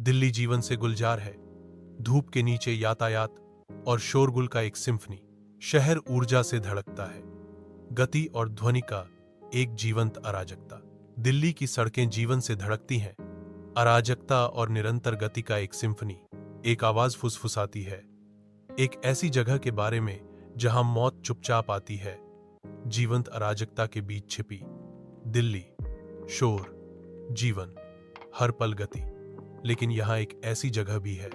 दिल्ली जीवन से गुलजार है, धूप के नीचे यातायात और शोरगुल का एक सिम्फनी। शहर ऊर्जा से धड़कता है, गति और ध्वनि का एक जीवंत अराजकता। दिल्ली की सड़कें जीवन से धड़कती हैं, अराजकता और निरंतर गति का एक सिम्फनी। एक आवाज फुसफुसाती है, एक ऐसी जगह के बारे में जहां मौत चुपचाप आती है, जीवंत अराजकता के बीच छिपी। दिल्ली, शोर, जीवन, हर पल गति। लेकिन यहां एक ऐसी जगह भी है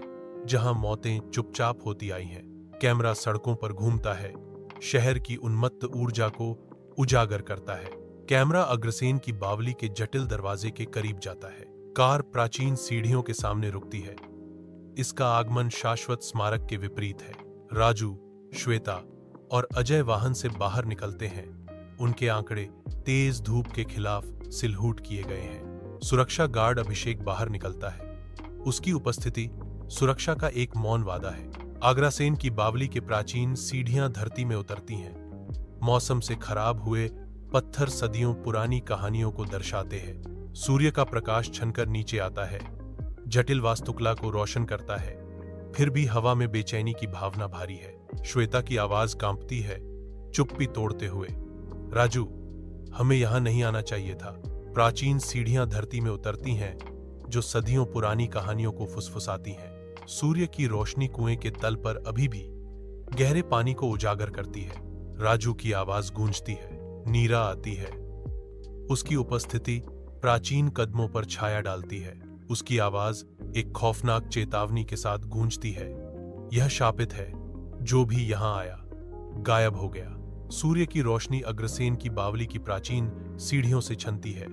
जहां मौतें चुपचाप होती आई हैं। कैमरा सड़कों पर घूमता है, शहर की उन्मत्त ऊर्जा को उजागर करता है। कैमरा अग्रसेन की बावली के जटिल दरवाजे के करीब जाता है। कार प्राचीन सीढ़ियों के सामने रुकती है। इसका आगमन शाश्वत स्मारक के विपरीत है। राजू, श्वेता और अजय वाहन से बाहर निकलते हैं। उनके आंकड़े तेज धूप के खिलाफ सिलहूट किए गए हैं। सुरक्षा गार्ड अभिषेक बाहर निकलता है। उसकी उपस्थिति सुरक्षा का एक मौन वादा है। आग्रासेन की बावली के प्राचीन सीढ़ियां धरती में उतरती हैं। मौसम से खराब हुए पत्थर सदियों पुरानी कहानियों को दर्शाते हैं। सूर्य का प्रकाश छनकर नीचे आता है, जटिल वास्तुकला को रोशन करता है। फिर भी हवा में बेचैनी की भावना भारी है। श्वेता की आवाज कांपती है, चुप्पी तोड़ते हुए। राजू, हमें यहां नहीं आना चाहिए था। प्राचीन सीढ़ियां धरती में उतरती हैं, जो सदियों पुरानी कहानियों को फुसफुसाती हैं। सूर्य की रोशनी कुएं के तल पर अभी भी गहरे पानी को उजागर करती है। राजू की आवाज गूंजती है, नीरा आती है। उसकी उपस्थिति प्राचीन कदमों पर छाया डालती है। उसकी आवाज एक खौफनाक चेतावनी के साथ गूंजती है। यह शापित है, जो भी यहां आया गायब हो गया। सूर्य की रोशनी अग्रसेन की बावली की प्राचीन सीढ़ियों से छनती है।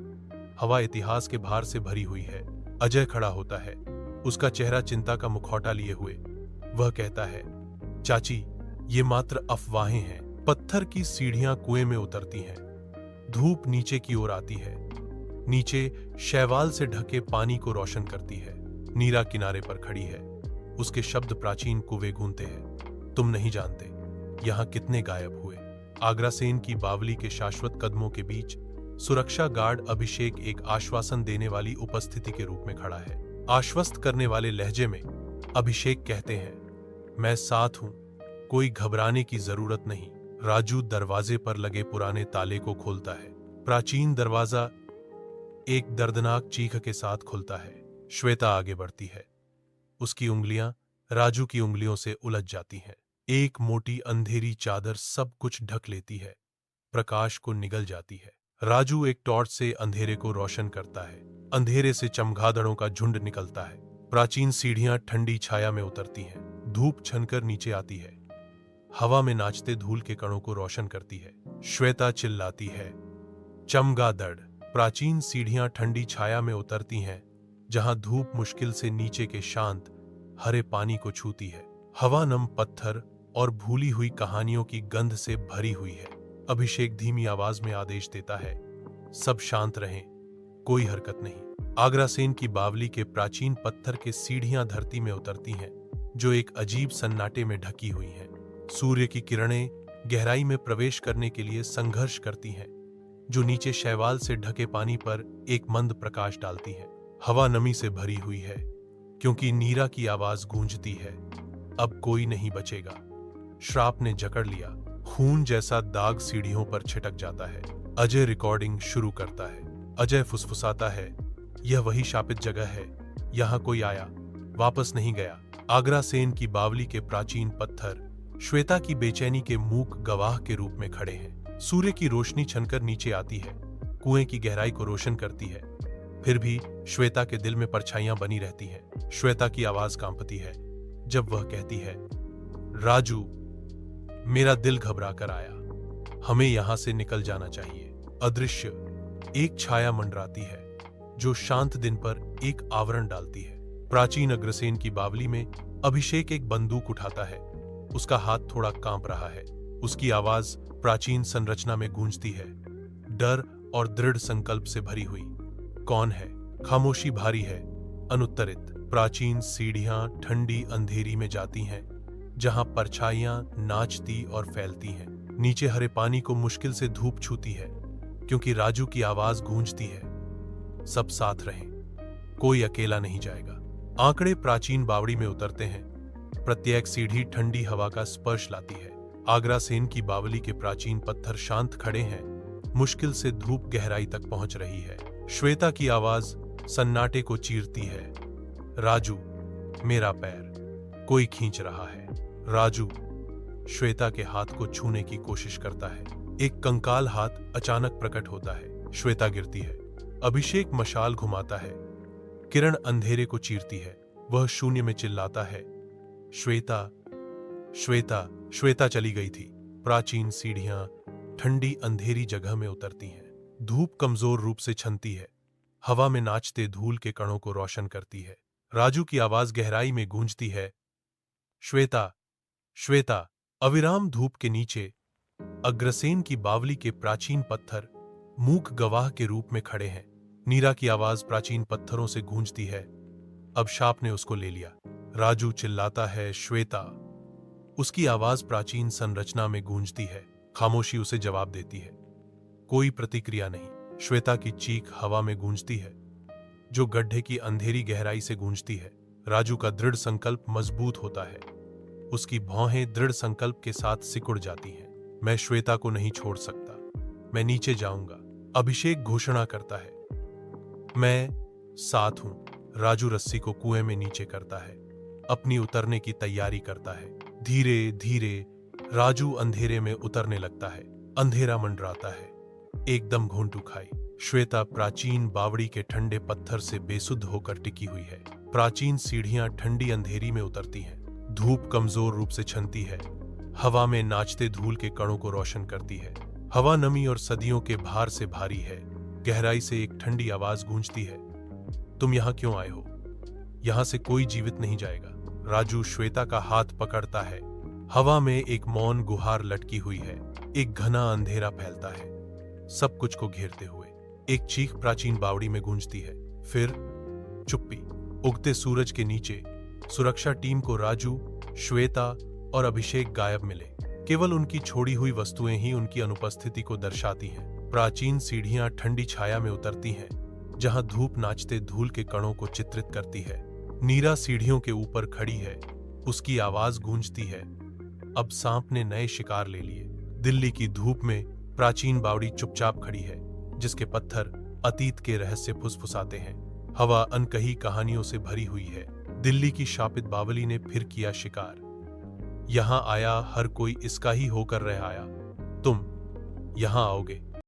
हवा इतिहास के भार से भरी हुई है। अजय खड़ा होता है, उसका चेहरा चिंता का मुखौटा लिए हुए। वह कहता है, चाची, ये मात्र अफवाहें हैं। पत्थर की सीढ़ियां कुएं में उतरती हैं। धूप नीचे की ओर आती है। नीचे शैवाल से ढके पानी को रोशन करती है। नीरा किनारे पर खड़ी है। उसके शब्द प्राचीन कुएं गूंजते हैं। तुम नहीं जानते यहां कितने गायब हुए। आग्रासेन की बावली के शाश्वत कदमों के बीच सुरक्षा गार्ड अभिषेक एक आश्वासन देने वाली उपस्थिति के रूप में खड़ा है। आश्वस्त करने वाले लहजे में अभिषेक कहते हैं, मैं साथ हूं, कोई घबराने की जरूरत नहीं। राजू दरवाजे पर लगे पुराने ताले को खोलता है। प्राचीन दरवाजा एक दर्दनाक चीख के साथ खुलता है। श्वेता आगे बढ़ती है। उसकी उंगलियां राजू की उंगलियों से उलझ जाती हैं। एक मोटी अंधेरी चादर सब कुछ ढक लेती है, प्रकाश को निगल जाती है। राजू एक टॉर्च से अंधेरे को रोशन करता है। अंधेरे से चमगादड़ों का झुंड निकलता है। प्राचीन सीढ़ियां ठंडी छाया में उतरती हैं। धूप छनकर नीचे आती है, हवा में नाचते धूल के कणों को रोशन करती है। श्वेता चिल्लाती है, चमगादड़। प्राचीन सीढ़ियां ठंडी छाया में उतरती हैं, जहां धूप मुश्किल से नीचे के शांत हरे पानी को छूती है। हवा नम पत्थर और भूली हुई कहानियों की गंध से भरी हुई है। अभिषेक धीमी आवाज में आदेश देता है, सब शांत रहें, कोई हरकत नहीं। आग्रासेन की बावली के प्राचीन पत्थर के सीढ़ियां धरती में उतरती हैं, जो एक अजीब सन्नाटे में ढकी हुई हैं। सूर्य की किरणें गहराई में प्रवेश करने के लिए संघर्ष करती हैं, जो नीचे शैवाल से ढके पानी पर एक मंद प्रकाश डालती है। हवा नमी से भरी हुई है, क्योंकि नीरा की आवाज गूंजती है, अब कोई नहीं बचेगा। श्राप ने जकड़ लिया। खून जैसा दाग सीढ़ियों पर छिटक जाता है। अजय रिकॉर्डिंग शुरू करता है। अजय फुसफुसाता है, यह वही शापित जगह है, यहां कोई आया, वापस नहीं गया। आग्रासेन की बावली के प्राचीन पत्थर श्वेता की बेचैनी के मूक गवाह के रूप में खड़े हैं। सूर्य की रोशनी छनकर नीचे आती है, कुएं की गहराई को रोशन करती है। फिर भी श्वेता के दिल में परछाइयां बनी रहती हैं। श्वेता की आवाज कांपती है जब वह कहती है, राजू, मेरा दिल घबरा कर आया, हमें यहां से निकल जाना चाहिए। अदृश्य एक छाया मंडराती है, जो शांत दिन पर एक आवरण डालती है। प्राचीन अग्रसेन की बावली में अभिषेक एक बंदूक उठाता है। उसका हाथ थोड़ा कांप रहा है। उसकी आवाज प्राचीन संरचना में गूंजती है, डर और दृढ़ संकल्प से भरी हुई। कौन है? खामोशी भारी है, अनुत्तरित। प्राचीन सीढ़ियां ठंडी अंधेरी में जाती हैं, जहां परछाइयां नाचती और फैलती हैं। नीचे हरे पानी को मुश्किल से धूप छूती है, क्योंकि राजू की आवाज गूंजती है, सब साथ रहें, कोई अकेला नहीं जाएगा। आंकड़े प्राचीन बावड़ी में उतरते हैं। प्रत्येक सीढ़ी ठंडी हवा का स्पर्श लाती है। आगरा सेन की बावली के प्राचीन पत्थर शांत खड़े हैं। मुश्किल से धूप गहराई तक पहुंच रही है। श्वेता की आवाज सन्नाटे को चीरती है। राजू, मेरा पैर कोई खींच रहा है। राजू श्वेता के हाथ को छूने की कोशिश करता है। एक कंकाल हाथ अचानक प्रकट होता है। श्वेता गिरती है। अभिषेक मशाल घुमाता है। किरण अंधेरे को चीरती है। वह शून्य में चिल्लाता है, श्वेता, श्वेता। श्वेता चली गई थी। प्राचीन सीढ़ियां ठंडी अंधेरी जगह में उतरती हैं। धूप कमजोर रूप से छनती है। हवा में नाचते धूल के कणों को रोशन करती है। राजू की आवाज गहराई में गूंजती है, श्वेता, श्वेता। अविराम धूप के नीचे अग्रसेन की बावली के प्राचीन पत्थर मूक गवाह के रूप में खड़े हैं। नीरा की आवाज प्राचीन पत्थरों से गूंजती है। अब शाप ने उसको ले लिया। राजू चिल्लाता है, श्वेता। उसकी आवाज प्राचीन संरचना में गूंजती है। खामोशी उसे जवाब देती है। कोई प्रतिक्रिया नहीं। श्वेता की चीख हवा में गूंजती है, जो गड्ढे की अंधेरी गहराई से गूंजती है। राजू का दृढ़ संकल्प मजबूत होता है। उसकी भौहें दृढ़ संकल्प के साथ सिकुड़ जाती हैं। मैं श्वेता को नहीं छोड़ सकता। मैं नीचे जाऊंगा। अभिषेक घोषणा करता है, मैं साथ हूं। राजू रस्सी को कुएं में नीचे करता है। अपनी उतरने की तैयारी करता है। धीरे धीरे राजू अंधेरे में उतरने लगता है। अंधेरा मंडराता है। एकदम घोंटू खाई। श्वेता प्राचीन बावड़ी के ठंडे पत्थर से बेसुध होकर टिकी हुई है। प्राचीन सीढ़ियां ठंडी अंधेरी में उतरती हैं। धूप कमजोर रूप से छनती है। हवा में नाचते धूल के कणों को रोशन करती है। हवा नमी और सदियों के भार से भारी है। गहराई से एक ठंडी आवाज गूंजती है, तुम यहां क्यों आए हो? यहां से कोई जीवित नहीं जाएगा। राजू श्वेता का हाथ पकड़ता है। हवा में एक मौन गुहार लटकी हुई है। एक घना अंधेरा फैलता है, सब कुछ को घेरते हुए। एक चीख प्राचीन बावड़ी में गूंजती है। फिर चुप्पी। उगते सूरज के नीचे सुरक्षा टीम को राजू, श्वेता और अभिषेक गायब मिले। केवल उनकी छोड़ी हुई वस्तुएं ही उनकी अनुपस्थिति को दर्शाती हैं। प्राचीन सीढ़ियां ठंडी छाया में उतरती हैं, जहां धूप नाचते धूल के कणों को चित्रित करती है। नीरा सीढ़ियों के ऊपर खड़ी है। उसकी आवाज गूंजती है, अब सांप ने नए शिकार ले लिए। दिल्ली की धूप में प्राचीन बावड़ी चुपचाप खड़ी है, जिसके पत्थर अतीत के रहस्य फुसफुसाते हैं। हवा अनकही कहानियों से भरी हुई है। दिल्ली की शापित बावली ने फिर किया शिकार। यहां आया हर कोई इसका ही होकर रह आया। तुम यहां आओगे।